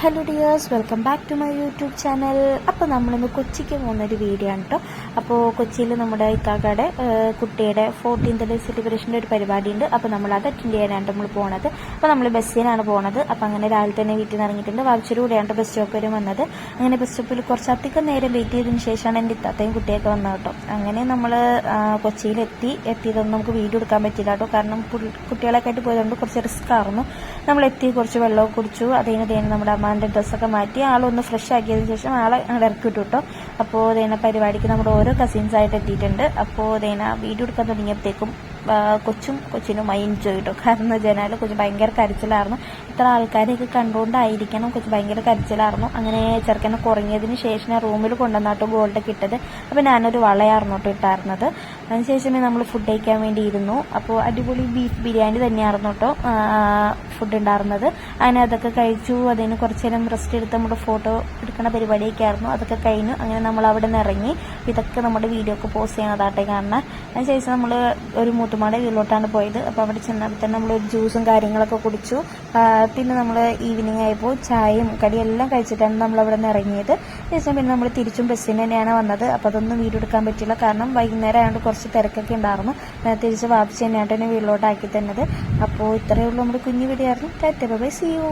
Hello dears, welcome back to my YouTube channel. അപ്പോൾ നമ്മളിന്ന് കൊച്ചിക്ക് പോകുന്നൊരു വീഡിയോ ആണ് കേട്ടോ. അപ്പോൾ കൊച്ചിയിൽ നമ്മുടെ ഇക്കാക്കയുടെ കുട്ടിയുടെ 14th ഡേ സെലിബ്രേഷൻ്റെ ഒരു പരിപാടിയുണ്ട്. അപ്പോൾ നമ്മൾ അത് അറ്റൻഡ് ചെയ്യാനാണ് നമ്മൾ പോകുന്നത്. അപ്പോൾ നമ്മൾ ബസ്സിനാണ് പോകുന്നത്. അപ്പോൾ അങ്ങനെ രാവിലെ തന്നെ വീട്ടിൽ നിന്ന് ഇറങ്ങിയിട്ടുണ്ട്. വാവിച്ചൊരു കൂടെയാണ് ബസ് സ്റ്റോപ്പ് വരെ വന്നത്. അങ്ങനെ ബസ് സ്റ്റോപ്പിൽ കുറച്ചധികം നേരം വെയിറ്റ് ചെയ്തതിന് ശേഷമാണ് എൻ്റെ ഇത്താത്തയും കുട്ടിയൊക്കെ വന്നത് കേട്ടോ. അങ്ങനെ നമ്മൾ എത്തിയതൊന്നും നമുക്ക് വീഡിയോ എടുക്കാൻ പറ്റില്ല കേട്ടോ. കാരണം കുട്ടികളൊക്കെ ആയിട്ട് പോയതുകൊണ്ട് കുറച്ച് റിസ്ക് ആയിരുന്നു. നമ്മൾ കുറച്ച് വെള്ളമൊക്കെ കുടിച്ചു. അതേനെ നമ്മുടെ അമ്മാൻ്റെ ഡ്രസ്സൊക്കെ മാറ്റി ആളൊന്ന് ഫ്രഷ് ആക്കിയതിന് ശേഷം ആളെ അങ്ങോട്ട് ഇറക്കി വിട്ടു കേട്ടോ. അപ്പോൾ പരിപാടിക്ക് നമ്മുടെ ഓരോ കസിൻസായിട്ട് എത്തിയിട്ടുണ്ട്. അപ്പോൾ വീഡിയോ എടുക്കാൻ തുടങ്ങിയപ്പോഴത്തേക്കും കൊച്ചിനും എൻജോയ് കേട്ടോ. കാരണം ജനാൽ കൊച്ചു ഭയങ്കര കരച്ചിലായിരുന്നു. ഇത്ര ആൾക്കാരെയൊക്കെ കണ്ടുകൊണ്ടായിരിക്കണം കൊച്ചു ഭയങ്കര കരച്ചിലായിരുന്നു. അങ്ങനെ ചെറുക്കനെ കുറഞ്ഞതിന് ശേഷം ഞാൻ റൂമിൽ കൊണ്ടുവന്നാട്ടോ ഗോൾഡൊക്കെ ഇട്ടത്. അപ്പോൾ ഞാനൊരു വളയായിരുന്നു കേട്ടോ ഇട്ടായിരുന്നത്. അതിനുശേഷമേ നമ്മൾ ഫുഡ് കഴിക്കാൻ വേണ്ടി ഇരുന്നു. അപ്പോൾ അടിപൊളി ബീഫ് ബിരിയാണി തന്നെയായിരുന്നു കേട്ടോ ഫുഡ് ഉണ്ടായിരുന്നത്. അങ്ങനെ അതൊക്കെ കഴിച്ചു. അതിന് കുറച്ച് നേരം റെസ്റ്റ് എടുത്ത് നമ്മുടെ ഫോട്ടോ എടുക്കുന്ന പരിപാടിയൊക്കെ ആയിരുന്നു. അതൊക്കെ കഴിഞ്ഞു. അങ്ങനെ നമ്മൾ അവിടെ നിന്ന് ഇറങ്ങി. ഇതൊക്കെ നമ്മുടെ വീഡിയോ ഒക്കെ പോസ്റ്റ് ചെയ്യണതാട്ടെ കാണണം. അതിനുശേഷം നമ്മൾ ഒരു മൂത്തുമാടെ വീട്ടിലോട്ടാണ് പോയത്. അപ്പോൾ അവിടെ ചെന്നപ്പോൾ തന്നെ നമ്മൾ ജ്യൂസും കാര്യങ്ങളൊക്കെ കുടിച്ചു. പിന്നെ നമ്മൾ ഈവനിങ് ആയപ്പോൾ ചായയും കടിയെല്ലാം കഴിച്ചിട്ടാണ് നമ്മൾ അവിടെ നിന്ന് ഇറങ്ങിയത്. ശേഷം പിന്നെ നമ്മൾ തിരിച്ചും ബസ്സിന് തന്നെയാണ് വന്നത്. അപ്പോൾ അതൊന്നും വീഡിയോ എടുക്കാൻ പറ്റില്ല. കാരണം വൈകുന്നേരം ആയതുകൊണ്ട് കുറച്ച് തിരക്കൊക്കെ ഉണ്ടായിരുന്നു. തിരിച്ച് വാപ്പിച്ച് തന്നെയായിട്ട് എന്നെ വീട്ടിലോട്ടാക്കി തന്നത്. അപ്പോൾ ഇത്രയേ ഉള്ളൂ നമ്മുടെ കുഞ്ഞു വീഡിയോ ആയിരുന്നു. Tata bye, see U.